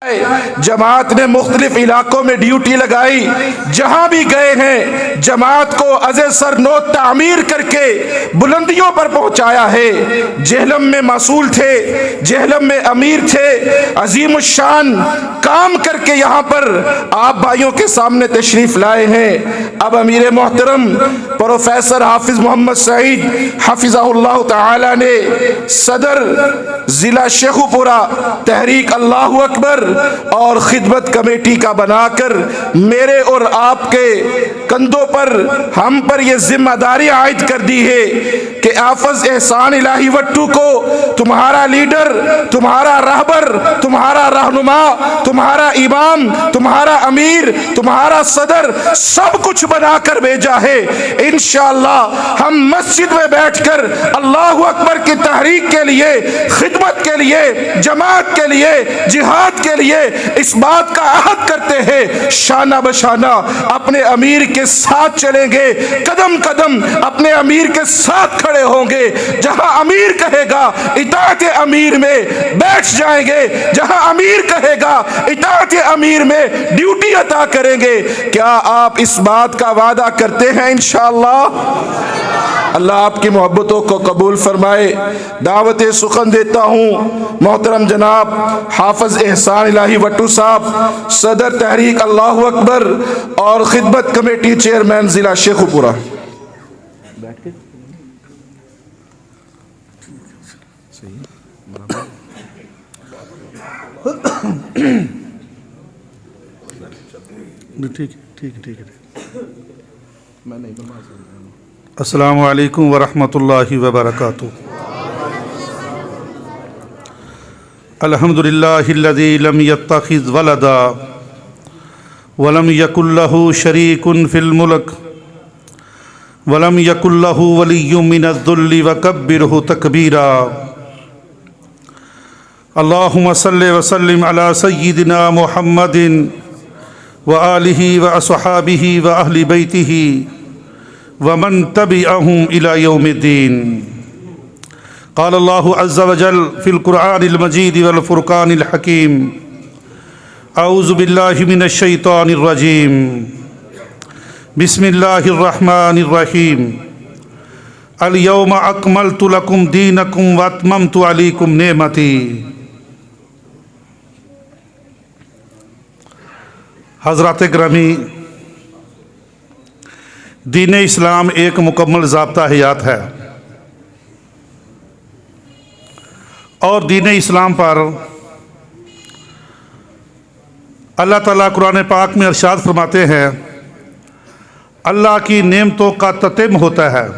जमात ने मुख्तलिफ इलाकों में ड्यूटी लगाई, जहां भी गए हैं जमात को अज़े सरनो तामीर करके बुलंदियों पर पहुंचाया है। जेहलम में मसूल थे, जेहलम में अमीर थे, अजीम शान काम करके यहाँ पर आप भाइयों के सामने तशरीफ लाए हैं। अब अमीर मोहतरम प्रोफेसर हाफिज मोहम्मद सईद हफिज़हुल्लाह ताला ने सदर जिला शेखुपुरा तहरीक अल्लाहु अकबर और खिदमत कमेटी का बनाकर मेरे और आपके कंधों पर हम पर यह जिम्मेदारी आयद कर दी है कि हाफिज एहसान इलाही वट्टू को तुम्हारा लीडर, तुम्हारा रहबर, तुम्हारा रहनुमा, तुम्हारा इमाम, तुम्हारा अमीर, तुम्हारा सदर सब कुछ बनाकर भेजा है। इंशाअल्लाह हम मस्जिद में बैठकर अल्लाहु अकबर की तहरीक के लिए, खिदमत के लिए, जमात के लिए, जिहाद के लिए इस बात का अहद करते हैं शाना बशाना अपने अमीर के साथ चलेंगे, कदम कदम अपने अमीर के साथ खड़े होंगे। जहां अमीर कहेगा इताअत अमीर में बैठ जाएंगे, जहां अमीर कहेगा इताअत अमीर में ड्यूटी अता करेंगे। क्या आप इस बात का वादा करते हैं? इंशाअल्लाह अल्लाह आपकी मोहब्बतों को कबूल फरमाए। दावत सुखन देता हूँ मोहतरम जनाब हाफिज एहसान इलाही वट्टू साहब, सदर तहरीक अल्लाहु अकबर और खिदमत कमेटी चेयरमैन जिला शेखुपुरा। ठीक है। अस्सलामु अलैकुम वरहमतुल्लाहि वबरकातुहू। अल्हम्दुलिल्लाहिल्लज़ी लम यत्तखिज़ वलदा वलम यकुल लहू शरीकुन फिल मुल्क वलम यकुल लहू वलिय्युम मिनज़-ज़ुल्लि वकब्बिरहु तकबीरा। अल्लाहुम्मा सल्लि व सल्लिम अला सय्यिदिना मुहम्मदिन व आलिहि व अस्हाबिहि व अहलि बैतिहि व मन तबिअहुम इला यौमिद्दीन। क़ाल अल्लाहु अज़्ज़ा व जल फ़िल क़ुरआनिल मजीद वल फ़ुरक़ानिल हकीम। अऊज़ु बिल्लाहि मिनश शैतानिर रजीम। बिस्मिल्लाहिर रहमानिर रहीम। अल यौमा अकमलतु लकुम दीनकुम व अतममतु अलैकुम नेमती। हज़रात ग्रामी, दीन इस्लाम एक मुकम्मल ज़ाब्ता हयात है और दीन इस्लाम पर अल्लाह ताला कुरान पाक में इरशाद फरमाते हैं, अल्लाह की नेमतों का ततिम होता है।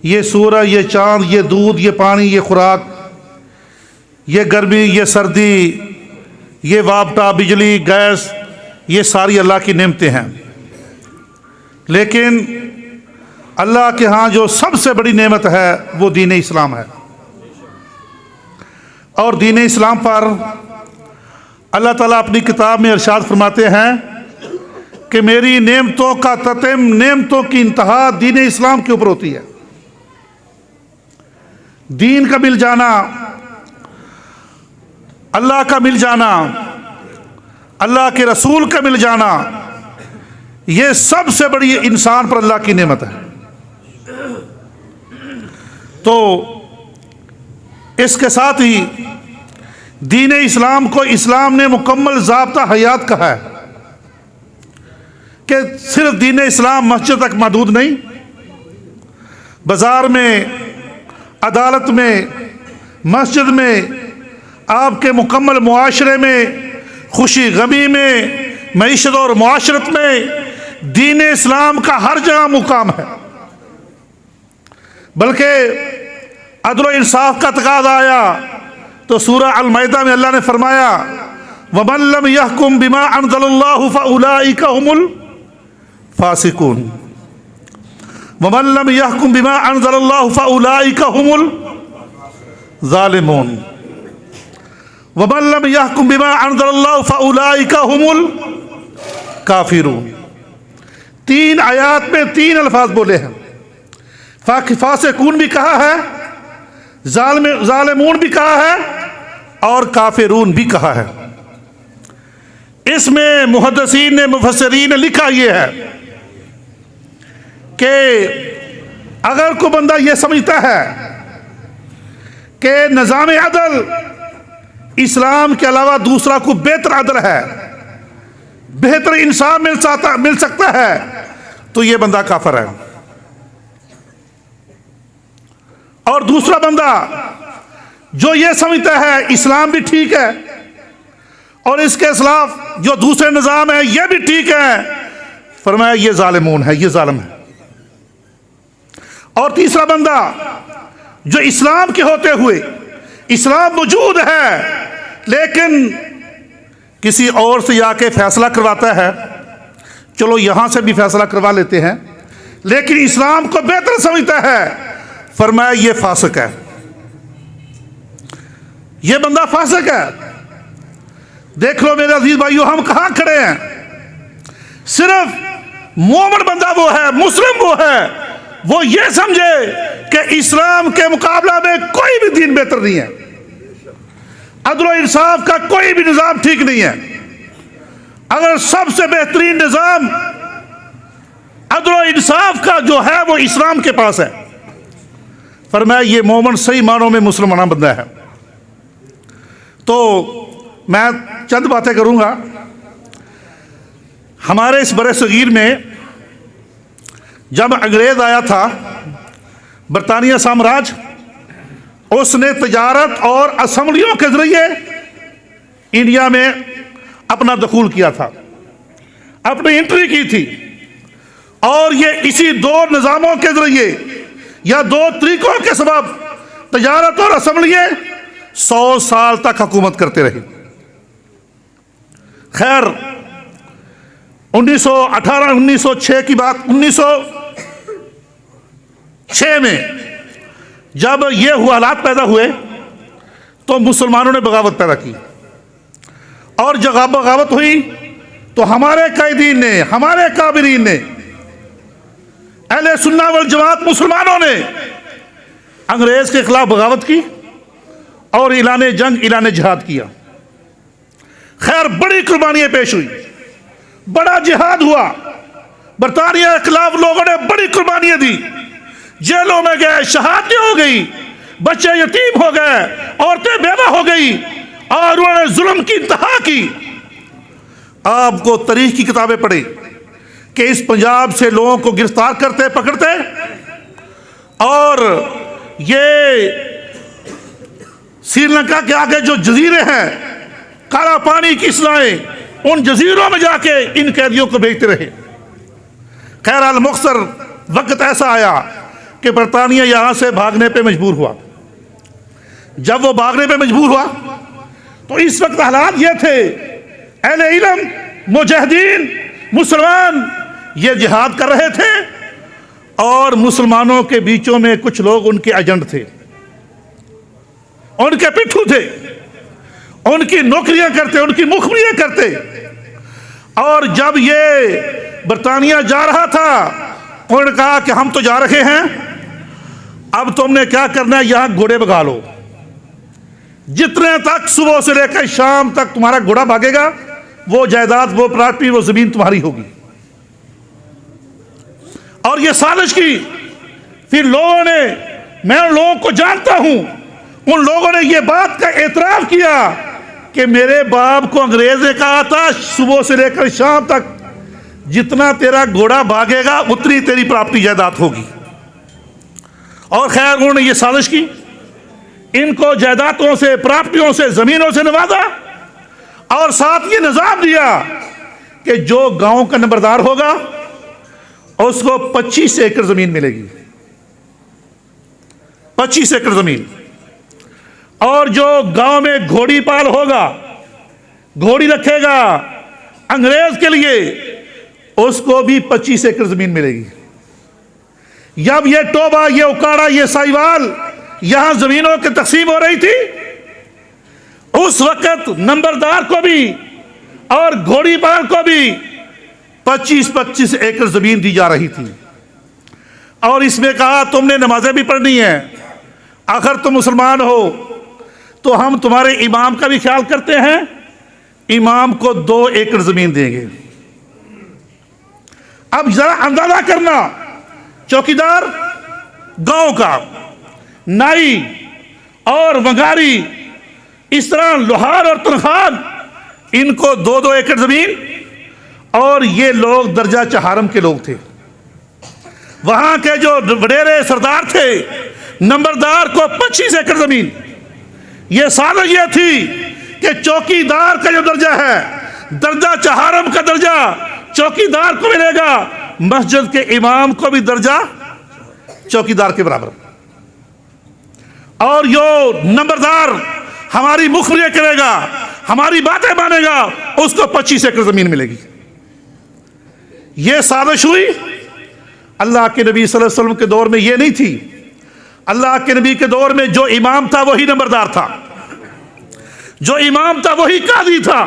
ये सूरज, ये चाँद, ये दूध, ये पानी, ये खुराक, ये गर्मी, ये सर्दी, ये वापटा, बिजली, गैस, ये सारी अल्लाह की नेमतें हैं। लेकिन अल्लाह के यहाँ जो सबसे बड़ी नेमत है वो दीन इस्लाम है। और दीन इस्लाम पर अल्लाह ताला अपनी किताब में इरशाद फरमाते हैं कि मेरी नेमतों का ततिम, नेमतों की इंतहा दीन इस्लाम के ऊपर होती है। दीन का मिल जाना, अल्लाह का मिल जाना, अल्लाह के रसूल का मिल जाना, ये सबसे बड़ी इंसान पर अल्लाह की नेमत है। तो इसके साथ ही दीन इस्लाम को इस्लाम ने मुकम्मल ज़ाब्ता हयात कहा है कि सिर्फ दीन इस्लाम मस्जिद तक महदूद नहीं, बाज़ार में, अदालत में, मस्जिद में, आपके मुकम्मल मुआशरे में, खुशी गमी में, मईशत और मुआशरत में दीन इस्लाम का हर जगह मुकाम है। बल्कि अदल व इंसाफ का तकाज़ा आया तो सूरह अल-माइदा में अल्लाह ने फरमाया, वमन लम यहकुम बिमा अनज़लल्लाहु फउलाइका हुमुल फासिकून। वमन लम यहकुम बिमा अनज़लल्लाहु फउलाइका हुमुल ज़ालिमून। वमन लम यहकुम बिमा अनज़लल्लाहु फउलाइका हुमुल काफिरून। तीन आयात में तीन अल्फाज बोले हैं। फासिकून भी कहा है, जालिमून भी कहा है और काफिरून भी कहा है। इसमें मुहद्दिसीन ने, मुफस्सिरीन ने लिखा यह है कि अगर कोई बंदा यह समझता है कि निज़ाम अदल इस्लाम के अलावा दूसरा कोई बेहतर अदल है, बेहतर इंसाफ मिल सकता है, तो यह बंदा काफिर है। और दूसरा बंदा जो यह समझता है इस्लाम भी ठीक है और इसके खिलाफ जो दूसरे निज़ाम है यह भी ठीक है, फरमाया ये जालिमून है, ये जालिम है। और तीसरा बंदा जो इस्लाम के होते हुए, इस्लाम मौजूद है लेकिन किसी और से जाके फैसला करवाता है, चलो यहां से भी फैसला करवा लेते हैं, लेकिन इस्लाम को बेहतर समझता है, फरमाया ये फासिक है, ये बंदा फासिक है। देख लो मेरे अजीज भाइयों, हम कहां खड़े हैं। सिर्फ मोमिन बंदा वो है, मुस्लिम वो है, वो ये समझे कि इस्लाम के मुकाबला में कोई भी दीन बेहतर नहीं है, अदल और इंसाफ का कोई भी निज़ाम ठीक नहीं है। अगर सबसे बेहतरीन निज़ाम अदल और इंसाफ का जो है वो इस्लाम के पास है, फरमाया ये मोमिन सही मानों में मुसलमान बंदा है। तो मैं चंद बातें करूंगा। हमारे इस बड़े सगीर में जब अंग्रेज आया था, बरतानिया साम्राज्य, उसने तजारत और असम्बलियों के जरिए इंडिया में अपना दखूल किया था, अपनी एंट्री की थी। और ये इसी दो निज़ामों के जरिए या दो तरीकों के सबब तजारत और असम्बलियां 100 साल तक हुकूमत करते रहे। खैर 1906 की बात, 1906 में जब ये हालात पैदा हुए तो मुसलमानों ने बगावत पैदा की, और जब बगावत हुई तो हमारे कायदीन ने, हमारे काबिरीन ने, अहले सुन्ना वल जमात मुसलमानों ने अंग्रेज के खिलाफ बगावत की और ऐलान जंग, ऐलान जिहाद किया। खैर बड़ी कुर्बानियां पेश हुई, बड़ा जिहाद हुआ, बरतानिया के खिलाफ लोगों ने बड़ी कुर्बानियां दी, जेलों में गए, शहादतें हो गई, बच्चे यतीम हो गए, औरतें बेवा हो गई, और उन्होंने जुल्म की इंतहा की। आपको तारीख की किताबें पढ़े कि इस पंजाब से लोगों को गिरफ्तार करते पकड़ते, और ये श्रीलंका के आगे जो जजीरे हैं, काला पानी की सलाएं, उन जजीरों में जाके इन कैदियों को भेजते रहे। खैर अल मुख्तर वक्त ऐसा आया कि बरतानिया यहां से भागने पे मजबूर हुआ। जब वो भागने पे मजबूर हुआ तो इस वक्त हालात ये थे, अहले इल्म, मुजाहिदीन, मुसलमान ये जिहाद कर रहे थे, और मुसलमानों के बीचों में कुछ लोग उनके एजेंट थे, उनके पिट्ठू थे, उनकी नौकरियां करते, उनकी मुखबिरियां करते। और जब ये बरतानिया जा रहा था, उन्होंने कहा कि हम तो जा रहे हैं, अब तुमने क्या करना है, यहां घोड़े भगा लो, जितने तक सुबह से लेकर शाम तक तुम्हारा घोड़ा भागेगा, वो जायदाद, वो प्रॉपर्टी, वो जमीन तुम्हारी होगी। और ये साजिश की। फिर लोगों ने, मैं उन लोगों को जानता हूं, उन लोगों ने ये बात का एतराफ किया कि मेरे बाप को अंग्रेज ने कहा था सुबह से लेकर शाम तक जितना तेरा घोड़ा भागेगा उतनी तेरी प्रॉपर्टी जायदाद होगी। और खैर उन्होंने ये साजिश की, इनको जायदादों से, प्रॉपर्टियों से, जमीनों से नवाजा, और साथ ये निजाम दिया कि जो गांव का नंबरदार होगा उसको 25 एकड़ जमीन मिलेगी, 25 एकड़ जमीन। और जो गांव में घोड़ी पाल होगा, घोड़ी रखेगा अंग्रेज के लिए, उसको भी 25 एकड़ जमीन मिलेगी। जब ये टोबा, ये उकाड़ा, ये साहिवाल यहां जमीनों की तकसीम हो रही थी, उस वक्त नंबरदार को भी और घोड़ी पाल को भी 25-25 एकड़ जमीन दी जा रही थी। और इसमें कहा तुमने नमाजें भी पढ़नी है, आखिर तुम मुसलमान हो, तो हम तुम्हारे इमाम का भी ख्याल करते हैं, इमाम को 2 एकड़ जमीन देंगे। अब जरा अंदाजा करना, चौकीदार गांव का, नाई और वंगारी, इस तरह लोहार और तनखान, इनको 2-2 एकड़ जमीन, और ये लोग दर्जा चहारम के लोग थे। वहां के जो वडेरे सरदार थे, नंबरदार को 25 एकड़ जमीन। ये साजिश ये थी कि चौकीदार का जो दर्जा है, दर्जा चहारम का दर्जा चौकीदार को मिलेगा, मस्जिद के इमाम को भी दर्जा चौकीदार के बराबर, और जो नंबरदार हमारी मुखबिरी करेगा, हमारी बातें मानेगा, उसको 25 एकड़ जमीन मिलेगी। यह साजिश हुई। अल्लाह के नबी सल्लल्लाहु अलैहि वसल्लम के दौर में यह नहीं थी। अल्लाह के नबी के दौर में जो इमाम था वही नंबरदार था, जो इमाम था वही काजी था।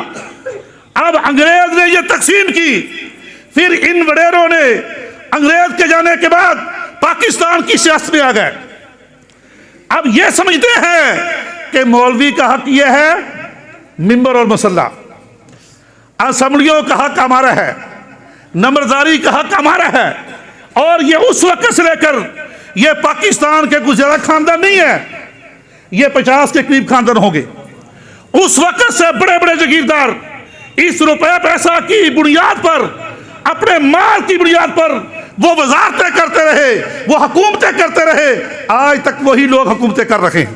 अब अंग्रेज ने यह तकसीम की, फिर इन वडेरों ने अंग्रेज के जाने के बाद पाकिस्तान की सियासत में आ गए। अब यह समझते हैं कि मौलवी का हक यह है मिंबर और मसल्ला, असेंबलियों का हक हमारा है, नंबरदारी का हक हमारा है। और ये उस वक्त से लेकर, ये पाकिस्तान के कुछ ज्यादा खानदान नहीं है, ये 50 के करीब खानदान होंगे। उस वक्त से बड़े बड़े जागीरदार इस रुपए पैसा की बुनियाद पर, अपने माल की बुनियाद पर वो वजारतें करते रहे, वो हुकूमतें करते रहे। आज तक वही लोग हुकूमतें कर रहे हैं,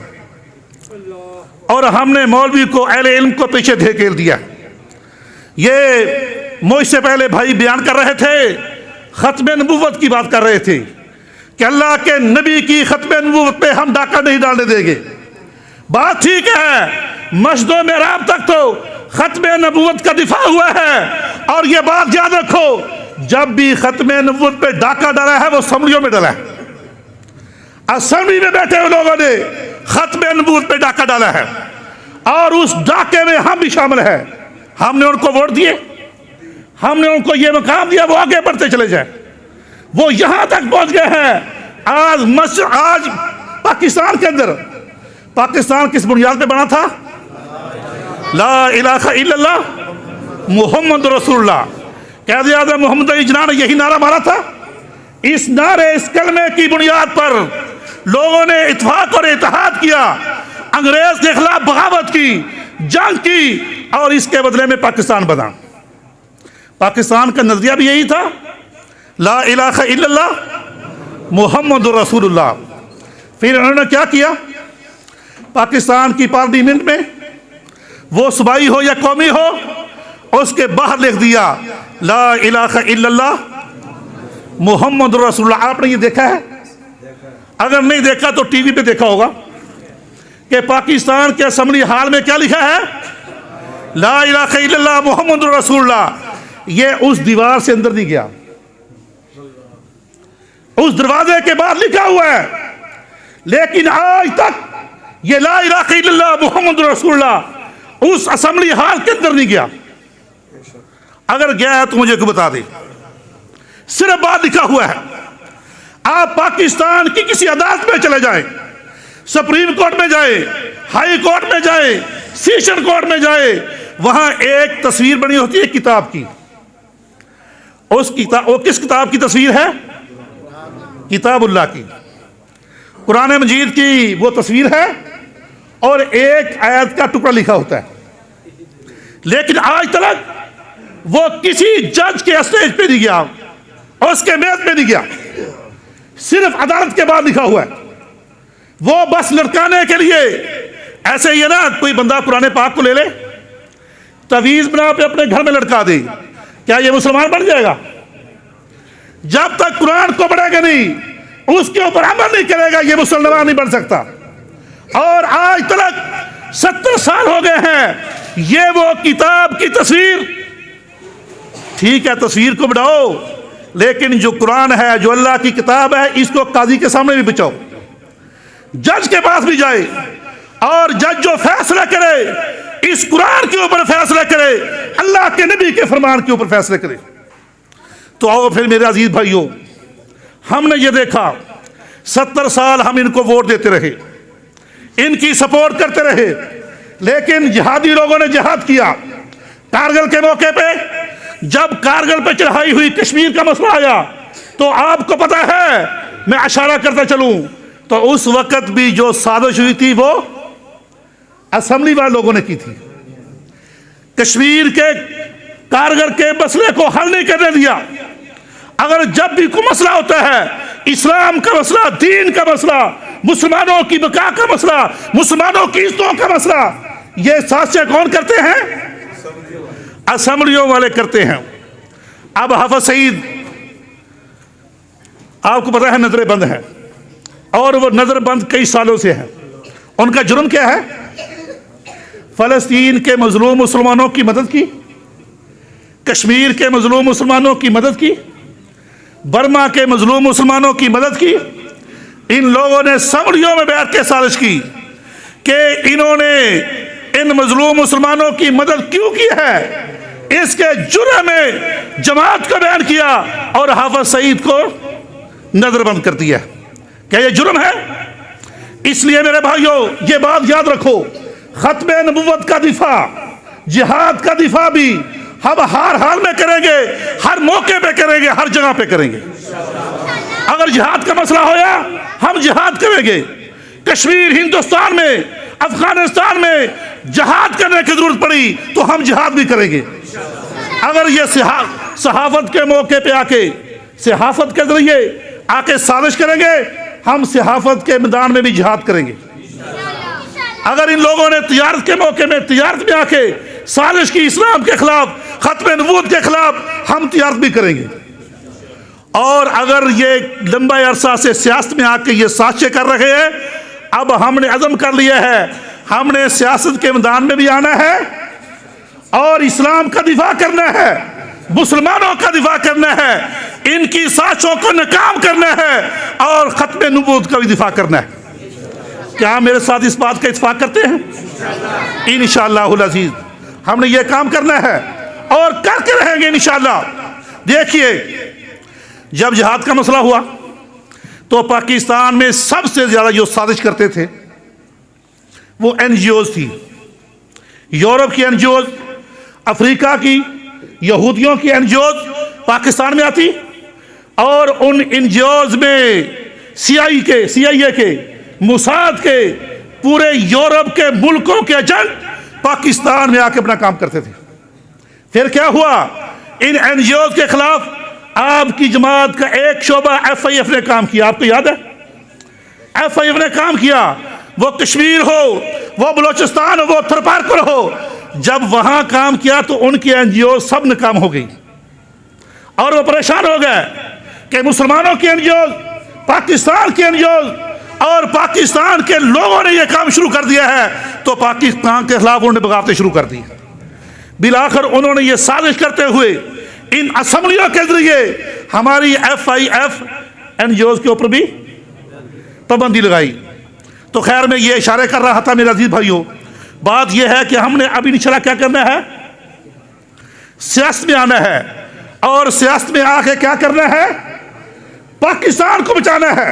और हमने मौलवी को, अहले इल्म को पीछे धकेल दिया। ये मुझसे पहले भाई बयान कर रहे थे, खत्म नबूवत की बात कर रहे थे कि अल्लाह के नबी की खत्म नबूवत पे हम डाका नहीं डालने देंगे। बात ठीक है, मस्जिदों में रात तक तो खत्म नबूवत का दिफा हुआ है। और ये बात याद रखो, जब भी खत्म नबूवत पे डाका डाला है वो असेंबलियों में डाला है। असेंबली में बैठे हुए लोगों ने खत्म नबूवत पे डाका डाला है, और उस डाके में हम भी शामिल हैं। हमने उनको वोट दिए, हमने उनको ये मकाम दिया, वो आगे बढ़ते चले जाए। वो यहां तक पहुंच गए हैं। आज पाकिस्तान के अंदर, पाकिस्तान किस बुनियाद पे बना था? ला इलाहा इल्लल्लाह मुहम्मद रसूलुल्लाह। क़ायद आज़म मोहम्मद अली जिन्ना ने यही नारा मारा था। इस नारे, इस कलमे की बुनियाद पर लोगों ने इत्तेफाक और इत्तेहाद किया, अंग्रेज के खिलाफ बगावत की, जंग की, और इसके बदले में पाकिस्तान बना। पाकिस्तान का नजरिया भी यही था, ला इलाहा इल्लल्लाह मुहम्मद रसूलुल्लाह। फिर उन्होंने क्या किया? पाकिस्तान की पार्लियामेंट में, वो सूबाई हो या कौमी हो, उसके बाहर लिख दिया ला इलाहा इल्लल्लाह मुहम्मद रसूलुल्लाह। आपने ये देखा है? अगर नहीं देखा तो टीवी पे देखा होगा कि पाकिस्तान के असेंबली हाल में क्या लिखा है? ला इलाहा इल्लल्लाह मुहम्मद रसूलुल्लाह। ये उस दीवार से अंदर नहीं गया, उस दरवाजे के बाहर लिखा हुआ है। लेकिन आज तक ये ला इलाहा इल्लल्लाह मुहम्मद रसूलुल्लाह उस असेंबली हाल के अंदर नहीं गया। अगर गया है तो मुझे को बता दे। सिर्फ बात लिखा हुआ है। आप पाकिस्तान की किसी अदालत में चले जाएं, सुप्रीम कोर्ट में जाए, हाई कोर्ट में जाए, सेशन कोर्ट में जाए, वहां एक तस्वीर बनी होती है किताब की। उस किताब, वो किस किताब की तस्वीर है? किताबुल्लाह की, कुरान मजीद की वो तस्वीर है, और एक आयत का टुकड़ा लिखा होता है। लेकिन आज तक वो किसी जज के स्टेज पे नहीं गया, और उसके मेज पे नहीं गया, सिर्फ अदालत के बाद लिखा हुआ है। वो बस लटकाने के लिए, ऐसे ही ना कोई बंदा कुरान पाक को ले ले, तवीज बना पे अपने घर में लटका दे, क्या ये मुसलमान बन जाएगा? जब तक कुरान को पढ़ेगा नहीं, उसके ऊपर अमल नहीं करेगा, ये मुसलमान नहीं बन सकता। और आज तक 70 साल हो गए हैं, ये वो किताब की तस्वीर। ठीक है, तस्वीर को बढ़ाओ, लेकिन जो कुरान है, जो अल्लाह की किताब है, इसको काजी के सामने भी बचाओ, जज के पास भी जाए, और जज जो फैसला करे इस कुरान के ऊपर फैसला करे, अल्लाह के नबी के फरमान के ऊपर फैसला करे। तो आओ फिर मेरे अजीज भाइयों, हमने ये देखा 70 साल हम इनको वोट देते रहे, इनकी सपोर्ट करते रहे, लेकिन जिहादी लोगों ने जिहाद किया। कारगिल के मौके पे जब कारगिल पे चढ़ाई हुई, कश्मीर का मसला आया, तो आपको पता है, मैं इशारा करता चलूं, तो उस वक्त भी जो साजिश हुई थी वो असेंबली वाले लोगों ने की थी। कश्मीर के कारगिल के मसले को हल नहीं करने दिया। अगर जब भी कोई मसला होता है, इस्लाम का मसला, दीन का मसला, मुसलमानों की बका का मसला, मुसलमानों की इज्जतों का मसला, ये साजिशें कौन करते हैं? असेंबलियों वाले करते हैं। अब हाफिज सईद, आपको पता है, नजरें बंद है, और वो नजर बंद कई सालों से है। उनका जुर्म क्या है? फलस्तीन के मजलूम मुसलमानों की मदद की, कश्मीर के मजलूम मुसलमानों की मदद की, बर्मा के मजलूम मुसलमानों की मदद की। इन लोगों ने असेंबलियों में बैठ के साजिश की कि इन्होंने इन मजलूम मुसलमानों की मदद क्यों की है। इसके जुर्म में जमात को बयान किया और हाफिज सईद को नजरबंद कर दिया। क्या यह जुर्म है? इसलिए मेरे भाइयों, ये बात याद रखो, खत्मे नबुव्वत का दिफा, जिहाद का दिफा भी हम हर हाल में करेंगे, हर मौके पे करेंगे, हर जगह पे करेंगे। अगर जिहाद का मसला होया, हम जिहाद करेंगे। कश्मीर, हिंदुस्तान में, अफगानिस्तान में जिहाद करने की जरूरत पड़ी तो हम जिहाद भी करेंगे। अगर ये सहाफत के मौके पे आके, सहाफत के जरिए आके साजिश करेंगे, हम सहाफत के मैदान में भी जिहाद करेंगे। अगर इन लोगों ने तिजारत के मौके में, तिजारत में आके साजिश की इस्लाम के खिलाफ, खत्मे नबूवत के खिलाफ, हम तिजारत भी करेंगे। और अगर ये लंबा अरसा से सियासत में आके ये साजिशें कर रहे हैं, अब हमने अज़म कर लिया है, हमने सियासत के मैदान में भी आना है और इस्लाम का दिफा करना है, मुसलमानों का दिफा करना है, इनकी साजिशों को नाकाम करना है और खत्मे नबूवत का भी दिफा करना है। क्या मेरे साथ इस बात का इत्तेफाक करते हैं? इंशाअल्लाहुल अज़ीज़ हमने ये काम करना है और करके रहेंगे इंशाअल्लाह। देखिए, जब जिहाद का मसला हुआ तो पाकिस्तान में सबसे ज्यादा जो साजिश करते थे वो एनजीओज थी। यूरोप की एनजीओज, अफ्रीका की, यहूदियों की एनजीओज पाकिस्तान में आती और उन एनजीओज में CIA के, मुसाद के, पूरे यूरोप के मुल्कों के एजेंट पाकिस्तान में आके अपना काम करते थे। फिर क्या हुआ? इन एनजीओज के खिलाफ आपकी जमात का एक शोबा FIF ने काम किया। आपको याद है? FIF ने काम किया। वो कश्मीर हो, वो बलोचिस्तान हो, वो थरपारकर हो, जब वहां काम किया तो उनकी एनजीओ सब नाकाम हो गई और वो परेशान हो गए कि मुसलमानों की एनजीओ, पाकिस्तान की एनजीओ और पाकिस्तान के लोगों ने यह काम शुरू कर दिया है, तो पाकिस्तान के खिलाफ उन्होंने बगावतें शुरू कर दी। बिलाखिर उन्होंने ये साजिश करते हुए इन असेंबलियों के जरिए हमारी FIF एनजीओ के ऊपर भी पाबंदी लगाई। तो खैर, मैं ये इशारे कर रहा था मेरे अजीज भाइयों, बात यह है कि हमने अभी इंशाअल्लाह क्या करना है, सियासत में आना है और सियासत में आके क्या करना है, पाकिस्तान को बचाना है,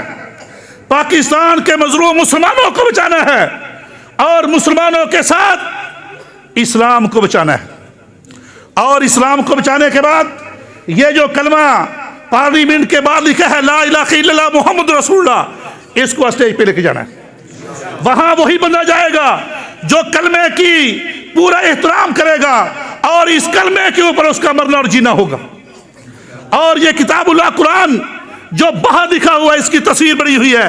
पाकिस्तान के मजलूम मुसलमानों को बचाना है और मुसलमानों के साथ इस्लाम को बचाना है। और इस्लाम को बचाने के बाद ये जो कलमा पार्लियामेंट के बाद लिखा है, ला इलाहा इल्लल्लाह मुहम्मद रसूलुल्लाह, इसको स्टेज पे लेके जाना है। वहां वही बंदा जाएगा जो कलमे की पूरा एहतराम करेगा और इस कलमे के ऊपर उसका मरना और जीना होगा। और ये किताबुल्लाह कुरान जो बाहर लिखा हुआ है, इसकी तस्वीर बनी हुई है,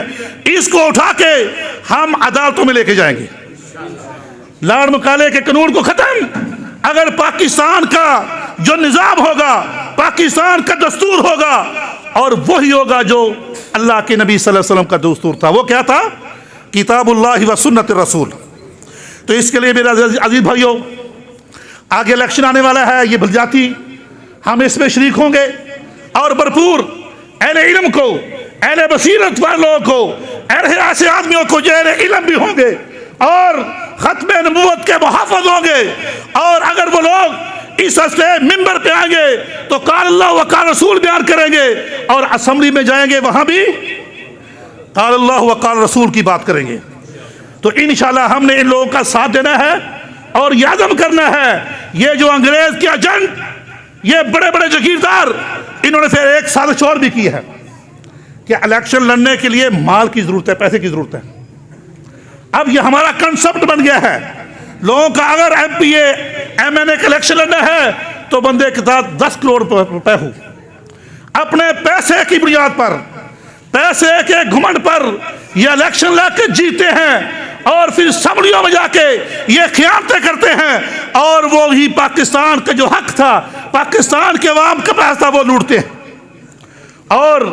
इसको उठा के हम अदालतों में लेके जाएंगे। लाड़ मकाले के कानून को खत्म, अगर पाकिस्तान का जो निज़ाम होगा, पाकिस्तान का दस्तूर होगा और वही होगा जो अल्लाह के नबी सल्लल्लाहु अलैहि वसल्लम का दस्तूर था। वो क्या था? किताबुल्लाह व सुन्नत रसूल। तो इसके लिए मेरे अजीज भाइयों, आगे इलेक्शन आने वाला है, ये भलजाती, हम इसमें शरीक होंगे और भरपूर अहले इल्म को, अहले बसीरत वाले लोगों को, अहले ऐसे आदमियों को जो अहले इल्म भी होंगे और खत्मे नबूवत के मुहाफ़िज़ होंगे। और अगर वो लोग इस मिंबर पे आएंगे तो क़ाल अल्लाह व क़ाल रसूल बयान करेंगे और असेंबली में जाएंगे, वहां भी क़ाल अल्लाह व क़ाल रसूल की बात करेंगे। तो इंशाल्लाह हमने इन लोगों का साथ देना है और ये आज़म करना है। ये जो अंग्रेज के एजेंट, ये बड़े बड़े जागीरदार, इन्होंने फिर एक साजिश और भी की है कि इलेक्शन लड़ने के लिए माल की जरूरत है, पैसे की जरूरत है। अब ये हमारा कंसेप्ट बन गया है लोगों का, अगर MPA MNA का इलेक्शन लड़ना है तो बंदे के साथ 10 करोड़ रुपए हो। अपने पैसे की बुनियाद पर, पैसे के घुमंड पर ये इलेक्शन लड़के जीते हैं और फिर असम्बलियों में जाके ये खियानतें करते हैं और वो ही पाकिस्तान का जो हक था, पाकिस्तान के अवाम का पैसा था, वो लूटते हैं। और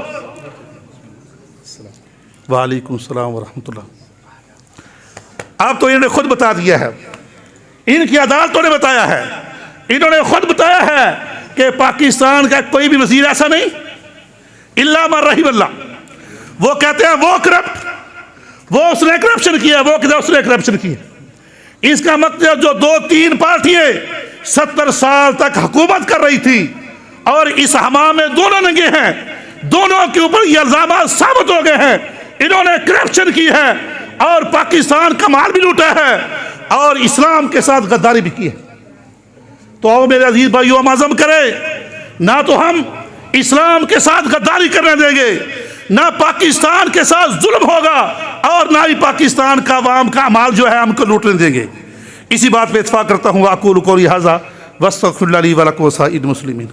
वालेकुम सलाम व रहमतुल्लाह। अब तो इन्होंने खुद बता दिया है, इनकी अदालतों ने बताया है, इन्होंने खुद बताया है कि पाकिस्तान का कोई भी वजीर ऐसा नहीं इल्ला मन रहीमल्लाह। वो कहते हैं वो करप्ट, वो उसने करप्शन किया, वो कहते हैं उसने करप्शन किया। इसका मतलब जो 2-3 पार्टियां 70 साल तक हुकूमत कर रही थी और इस हमाम में दोनों नंगे हैं, दोनों के ऊपर ये इल्जाम साबित हो गए हैं। इन्होंने करप्शन की है और पाकिस्तान का माल भी लूटा है और इस्लाम के साथ गद्दारी भी की है। तो आओ मेरे अजीज भाइयों, हम आज़म करें, ना तो हम इस्लाम के साथ गद्दारी करने देंगे, ना पाकिस्तान के साथ जुल्म होगा और ना ही पाकिस्तान का अवाम का माल जो है हमको लूटने देंगे। इसी बात पे इत्फाक करता हूँ। अक़ूलु क़ौली हाज़ा वस्तग़फ़िरुल्लाह ली व लकुम व साइरिल मुस्लिमीन।